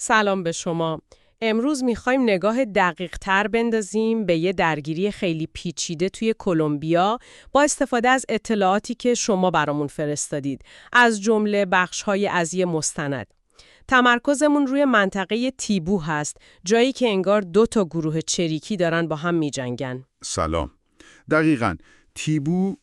سلام به شما. امروز میخوایم نگاه دقیق تر بندازیم به یه درگیری خیلی پیچیده توی کلمبیا با استفاده از اطلاعاتی که شما برامون فرستادید، از جمله بخش‌های از یه مستند. تمرکزمون روی منطقه تیبو هست، جایی که انگار 2 گروه چریکی دارن با هم میجنگن. سلام. دقیقاً. تیبو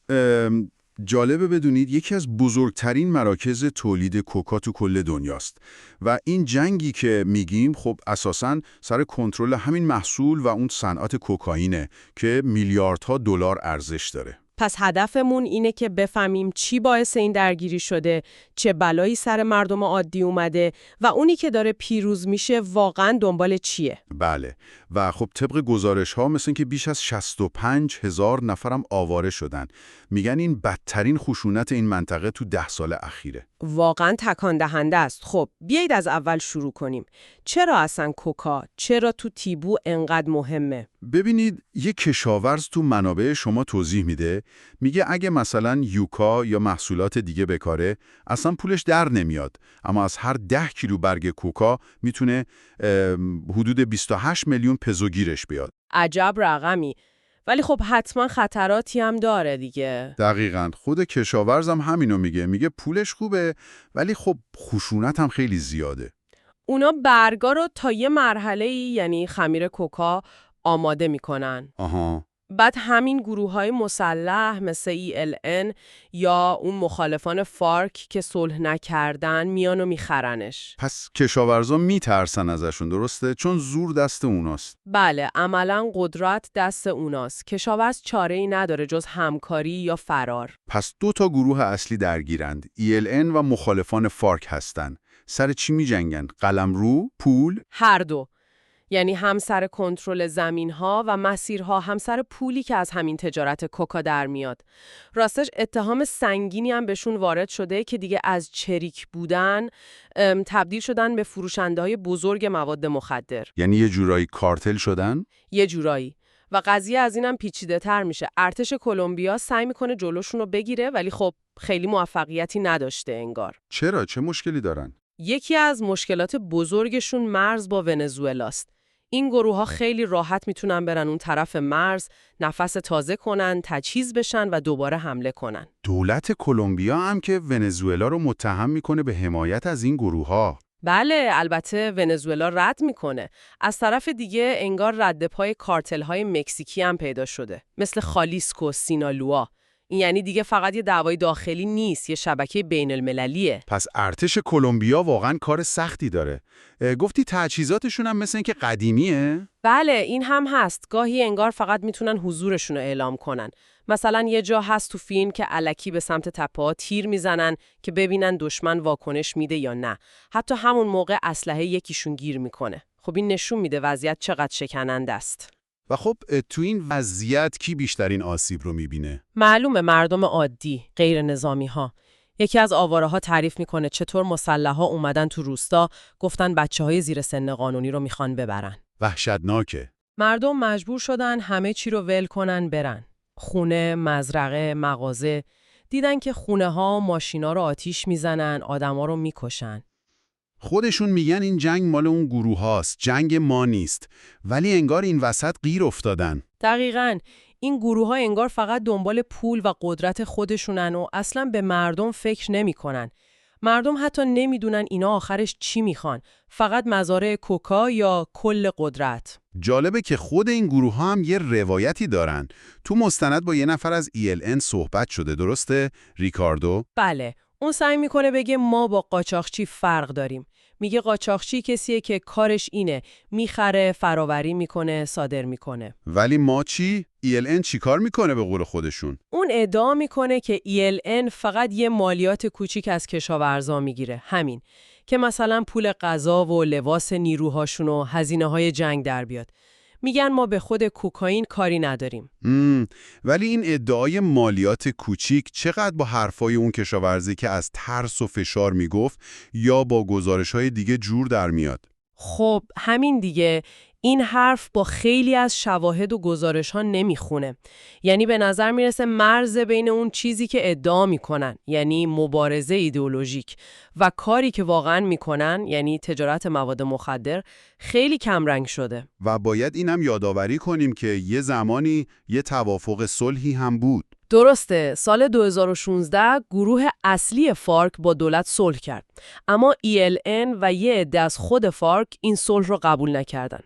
جالبه بدونید یکی از بزرگترین مراکز تولید کوکا تو کل دنیاست و این جنگی که میگیم خب اساساً سر کنترل همین محصول و اون صنعت کوکائینه که میلیاردها دلار ارزش داره. پس هدفمون اینه که بفهمیم چی باعث این درگیری شده، چه بلایی سر مردم عادی اومده و اونی که داره پیروز میشه واقعاً دنبال چیه. بله و خب طبق گزارش ها مثل که بیش از 65,000 نفرم آواره شدن. میگن این بدترین خشونت این منطقه تو 10 سال اخیره. واقعاً تکان دهنده است. خب بیایید از اول شروع کنیم. چرا اصلا کوکا، چرا تو تیبو انقدر مهمه؟ ببینید یک کشاورز تو منابع شما توضیح میده، میگه اگه مثلا یوکا یا محصولات دیگه بکاره اصلا پولش در نمیاد، اما از هر 10 کیلو برگ کوکا میتونه حدود 28 میلیون پزو گیرش بیاد. عجب رقمی. ولی خب حتما خطراتی هم داره دیگه. دقیقاً. خود کشاورزم همینو میگه پولش خوبه ولی خب خشونت هم خیلی زیاده. اونا برگا رو تا یه مرحله‌ای، یعنی خمیر کوکا، آماده میکنن. آها. بعد همین گروه‌های مسلح مثل ELN یا اون مخالفان فارک که صلح نکردن میان و میخرنش. پس کشاورزا میترسن ازشون، درسته؟ چون زور دست اوناست. بله، عملاً قدرت دست اوناست. کشاورز چاره‌ای نداره جز همکاری یا فرار. پس 2 گروه اصلی درگیرند. ELN و مخالفان فارک هستن. سر چی می‌جنگن؟ قلمرو، پول؟ هر دو. یعنی هم سر کنترل زمین‌ها و مسیرها، هم سر پولی که از همین تجارت کوکا در میاد. راستش اتهام سنگینی هم بهشون وارد شده که دیگه از چریک بودن تبدیل شدن به فروشنده‌های بزرگ مواد مخدر. یعنی یه جورایی کارتل شدن؟ یه جورایی. و قضیه از اینم پیچیده‌تر میشه. ارتش کلمبیا سعی میکنه جلوشون رو بگیره ولی خب خیلی موفقیتی نداشته انگار. چرا؟ چه مشکلی دارن؟ یکی از مشکلات بزرگشون مرز با ونزوئلاست. این گروه‌ها خیلی راحت میتونن برن اون طرف مرز، نفس تازه کنن، تجهیز بشن و دوباره حمله کنن. دولت کلمبیا هم که ونزوئلا رو متهم میکنه به حمایت از این گروه‌ها. بله، البته ونزوئلا رد میکنه. از طرف دیگه انگار رد پای کارتل‌های مکزیکی هم پیدا شده، مثل خالیسکو، سینالوا. این یعنی دیگه فقط یه دعوای داخلی نیست، یه شبکه بین المللیه. پس ارتش کلمبیا واقعا کار سختی داره. گفتی تجهیزاتشون هم مثل اینکه قدیمیه؟ بله، این هم هست. گاهی انگار فقط میتونن حضورشون رو اعلام کنن. مثلا یه جا هست تو فیلم که الکی به سمت تپه‌ها تیر میزنن که ببینن دشمن واکنش میده یا نه. حتی همون موقع اسلحه یکیشون گیر میکنه. خب این نشون میده وضعیت چقدر شکننده است. و خب تو این وضعیت کی بیشترین آسیب رو میبینه؟ معلومه مردم عادی، غیر نظامی ها. یکی از آواره‌ها تعریف میکنه چطور مسلح‌ها اومدن تو روستا، گفتن بچه‌های زیر سن قانونی رو میخوان ببرن. وحشتناکه. مردم مجبور شدن همه چی رو ول کنن برن. خونه، مزرعه، مغازه. دیدن که خونه‌ها، ماشینا رو آتیش میزنن، آدما رو میکشن. خودشون میگن این جنگ مال اون گروه هاست، جنگ ما نیست. ولی انگار این وسط گیر افتادن. دقیقاً. این گروه‌ها انگار فقط دنبال پول و قدرت خودشونن و اصلاً به مردم فکر نمی‌کنن. مردم حتی نمیدونن اینا آخرش چی میخوان. فقط مزارع کوکا یا کل قدرت. جالبه که خود این گروه ها هم یه روایتی دارن. تو مستند با یه نفر از ELN صحبت شده، درسته؟ ریکاردو؟ بله. اون سعی میکنه بگه ما با قاچاقچی فرق داریم. میگه قاچاقچی کسیه که کارش اینه، میخره، فراوری میکنه، صادر میکنه. ولی ما چی؟ ELN چی کار میکنه به قول خودشون؟ اون ادعا میکنه که ELN فقط یه مالیات کوچیک از کشاورزا میگیره. همین. که مثلا پول غذا و لباس نیروهاشون و هزینه‌های جنگ در بیاد. میگن ما به خود کوکائین کاری نداریم. ولی این ادعای مالیات کوچیک چقدر با حرفای اون کشاورزی که از ترس و فشار میگفت یا با گزارش‌های دیگه جور در میاد؟ خب همین دیگه. این حرف با خیلی از شواهد و گزارش‌ها نمیخونه. یعنی به نظر میرسه مرز بین اون چیزی که ادعا میکنن، یعنی مبارزه ایدئولوژیک، و کاری که واقعا میکنن، یعنی تجارت مواد مخدر، خیلی کمرنگ شده. و باید اینم یادآوری کنیم که یه زمانی یه توافق صلحی هم بود. درسته، سال 2016 گروه اصلی فارک با دولت صلح کرد. اما ELN و یه عده از خود فارک این صلح رو قبول نکردن.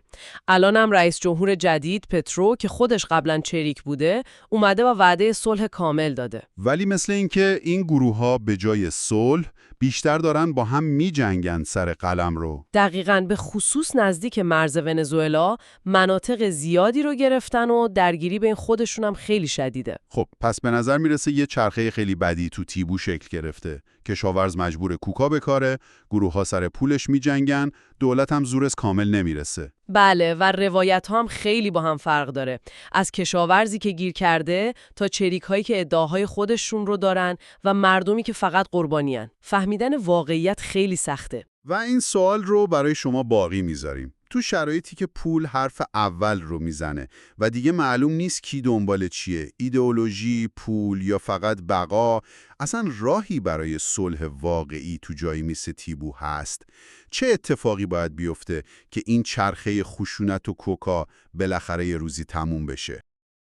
الان هم رئیس جمهور جدید پترو که خودش قبلا چریک بوده، اومده و وعده صلح کامل داده. ولی مثل اینکه این گروه‌ها به جای صلح بیشتر دارن با هم می‌جنگن سر قلم رو. دقیقاً، به خصوص نزدیک مرز ونزوئلا مناطق زیادی رو گرفتن و درگیری بین خودشون هم خیلی شدیده. خب پس به نظر میرسه یه چرخه خیلی بدی تو تیبو شکل گرفته. کشاورز مجبور کوکا بکاره، گروه‌ها سر پولش می‌جنگن، دولت هم زورش کامل نمیرسه. بله، و روایت ها هم خیلی با هم فرق داره. از کشاورزی که گیر کرده تا چریک هایی که ادعاهای خودشون رو دارن و مردمی که فقط قربانیان. فهمیدن واقعیت خیلی سخته. و این سوال رو برای شما باقی میذاریم. تو شرایطی که پول حرف اول رو میزنه و دیگه معلوم نیست کی دنبال چیه، ایدئولوژی، پول یا فقط بقا، اصلا راهی برای صلح واقعی تو جایی مثل تیبو هست؟ چه اتفاقی باید بیفته که این چرخه خشونت و کوکا بالاخره یه روزی تموم بشه؟